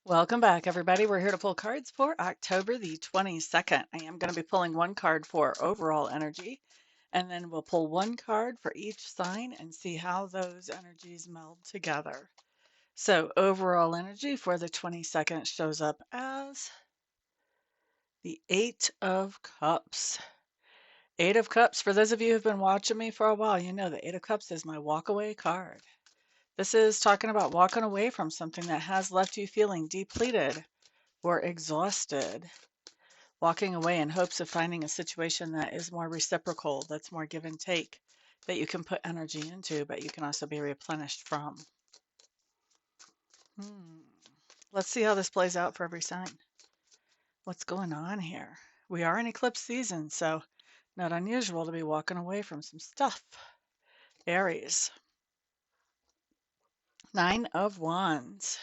Welcome back, everybody. We're here to pull cards for October the 22nd. I am going to be pulling one card for overall energy, and then we'll pull one card for each sign and see how those energies meld together. So, overall energy for the 22nd shows up as the Eight of Cups. Eight of Cups, for those of you who've been watching me for a while, you know the Eight of Cups is my walk-away card. This is talking about walking away from something that has left you feeling depleted or exhausted, walking away in hopes of finding a situation that is more reciprocal, that's more give and take, that you can put energy into, but you can also be replenished from. Let's see how this plays out for every sign. What's going on here? We are in eclipse season, so not unusual to be walking away from some stuff. Aries. Nine of Wands.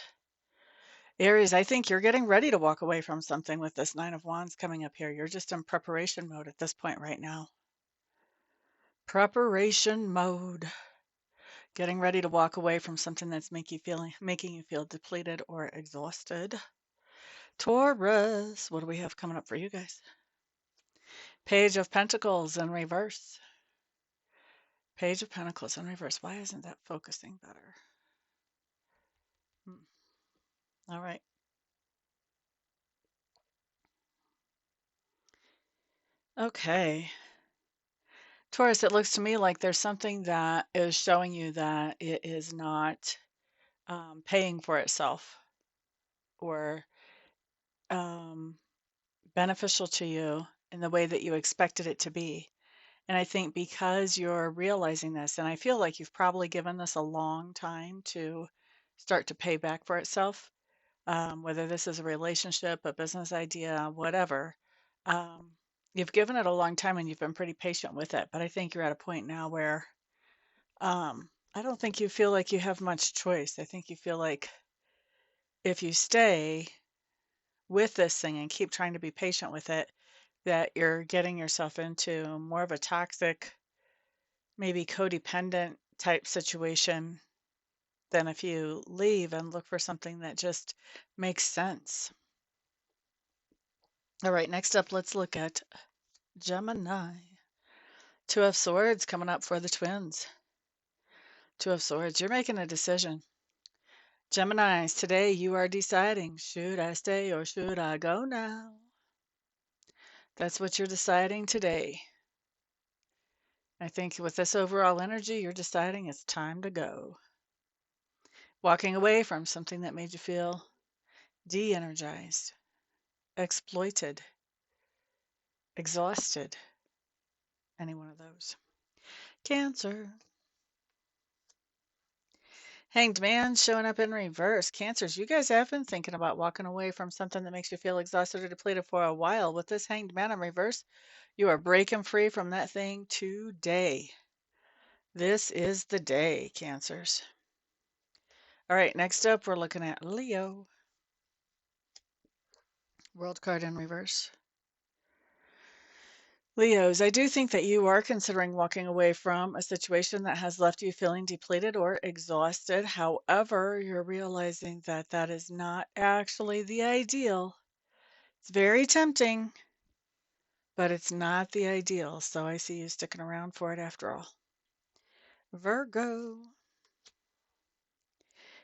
Aries, I think you're getting ready to walk away from something with this Nine of Wands coming up here. You're just in preparation mode at this point right now. Preparation mode. Getting ready to walk away from something that's making you feel depleted or exhausted. Taurus, what do we have coming up for you guys? Page of Pentacles in reverse. Page of Pentacles in reverse. Why isn't that focusing better? All right. Okay. Taurus, it looks to me like there's something that is showing you that it is not paying for itself or beneficial to you in the way that you expected it to be. And I think because you're realizing this, and I feel like you've probably given this a long time to start to pay back for itself, whether this is a relationship, a business idea, whatever. Um, you've given it a long time and you've been pretty patient with it. But I think you're at a point now where I don't think you feel like you have much choice. I think you feel like if you stay with this thing and keep trying to be patient with it, that you're getting yourself into more of a toxic, maybe codependent type situation than if you leave and look for something that just makes sense. All right, next up, let's look at Gemini. Two of Swords coming up for the twins. Two of Swords, you're making a decision. Geminis, today you are deciding, should I stay or should I go now? That's what you're deciding today. I think with this overall energy, you're deciding it's time to go. Walking away from something that made you feel de-energized, exploited, exhausted. Any one of those. Cancer. Hanged Man showing up in reverse. Cancers, you guys have been thinking about walking away from something that makes you feel exhausted or depleted for a while. With this Hanged Man in reverse, you are breaking free from that thing today. This is the day, Cancers. All right, next up, we're looking at Leo. World card in reverse. Leos, I do think that you are considering walking away from a situation that has left you feeling depleted or exhausted. However, you're realizing that that is not actually the ideal. It's very tempting, but it's not the ideal. So I see you sticking around for it after all. Virgo.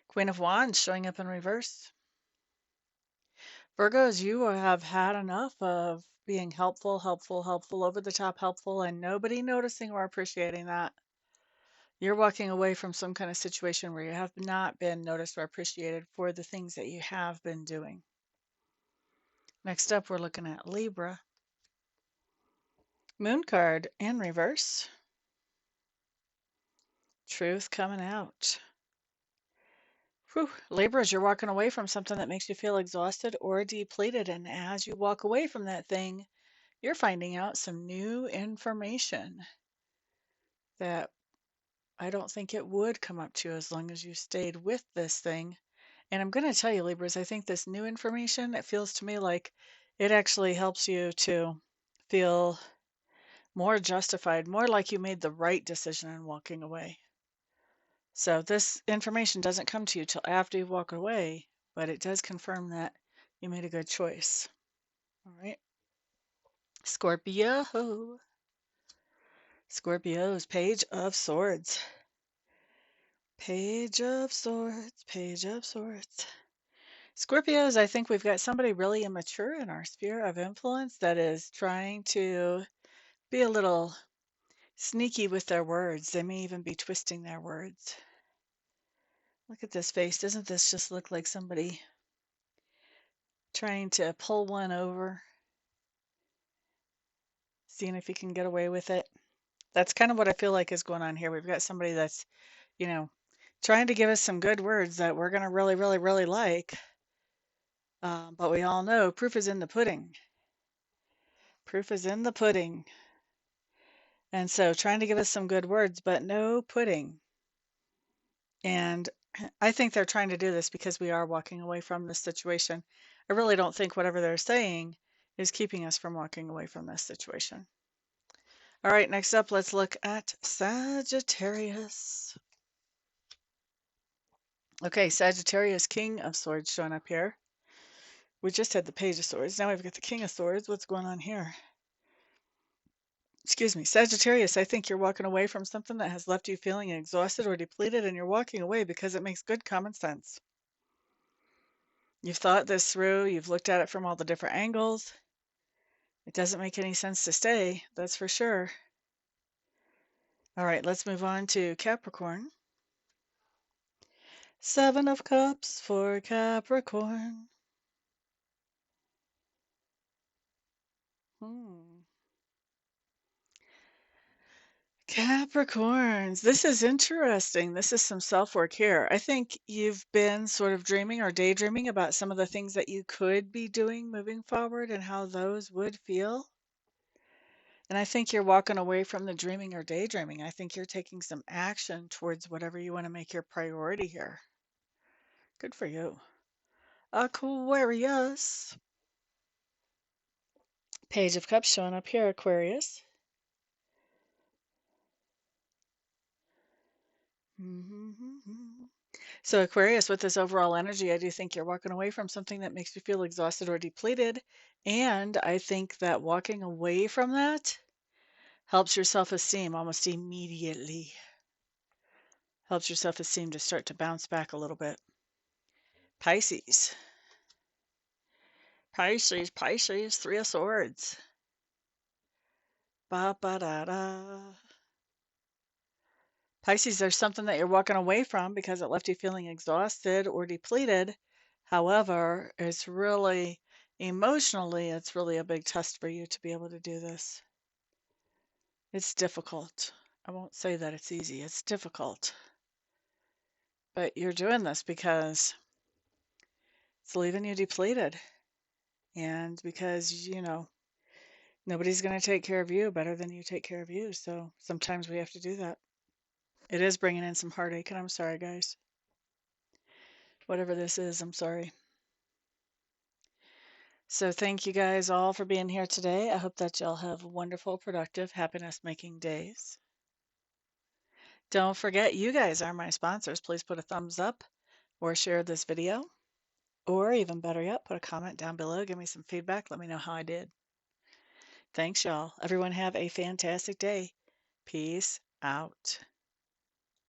Queen of Wands showing up in reverse. Virgos, you have had enough of being helpful, over the top helpful, and nobody noticing or appreciating that. You're walking away from some kind of situation where you have not been noticed or appreciated for the things that you have been doing. Next up, we're looking at Libra. Moon card in reverse. Truth coming out. Whew. Libras, you're walking away from something that makes you feel exhausted or depleted. And as you walk away from that thing, you're finding out some new information that I don't think it would come up to you as long as you stayed with this thing. And I'm going to tell you, Libras, I think this new information, it feels to me like it actually helps you to feel more justified, more like you made the right decision in walking away. So this information doesn't come to you till after you walk away, but it does confirm that you made a good choice. All right. Scorpio. Scorpio's Page of Swords. Page of Swords, Page of Swords. Scorpios, I think we've got somebody really immature in our sphere of influence that is trying to be a little sneaky with their words. They may even be twisting their words. Look at this face. Doesn't this just look like somebody trying to pull one over, seeing if he can get away with it? That's kind of what I feel like is going on here. We've got somebody that's, you know, trying to give us some good words that we're going to really, really, really like. But we all know proof is in the pudding. Proof is in the pudding. And so trying to give us some good words, but no pudding. And I think they're trying to do this because we are walking away from this situation. I really don't think whatever they're saying is keeping us from walking away from this situation. All right, next up, let's look at Sagittarius. Okay, Sagittarius, King of Swords showing up here. We just had the Page of Swords. Now we've got the King of Swords. What's going on here? Excuse me, Sagittarius, I think you're walking away from something that has left you feeling exhausted or depleted, and you're walking away because it makes good common sense. You've thought this through, you've looked at it from all the different angles. It doesn't make any sense to stay, that's for sure. All right, let's move on to Capricorn. Seven of Cups for Capricorn. Capricorns, this is interesting. This is some self-work here. I think you've been sort of dreaming or daydreaming about some of the things that you could be doing moving forward and how those would feel. And I think you're walking away from the dreaming or daydreaming. I think you're taking some action towards whatever you want to make your priority here. Good for you. Aquarius. Page of Cups showing up here, Aquarius. So Aquarius, with this overall energy, I do think you're walking away from something that makes you feel exhausted or depleted. And I think that walking away from that helps your self-esteem almost immediately. Helps your self-esteem to start to bounce back a little bit. Pisces. Pisces, Pisces, Three of Swords. Ba-ba-da-da. Pisces, there's something that you're walking away from because it left you feeling exhausted or depleted. However, it's really, emotionally, it's really a big test for you to be able to do this. It's difficult. I won't say that it's easy. It's difficult. But you're doing this because it's leaving you depleted. And because, nobody's going to take care of you better than you take care of you. So sometimes we have to do that. It is bringing in some heartache, and I'm sorry, guys. Whatever this is, I'm sorry. So thank you guys all for being here today. I hope that y'all have wonderful, productive, happiness-making days. Don't forget, you guys are my sponsors. Please put a thumbs up or share this video. Or even better yet, put a comment down below. Give me some feedback. Let me know how I did. Thanks, y'all. Everyone have a fantastic day. Peace out.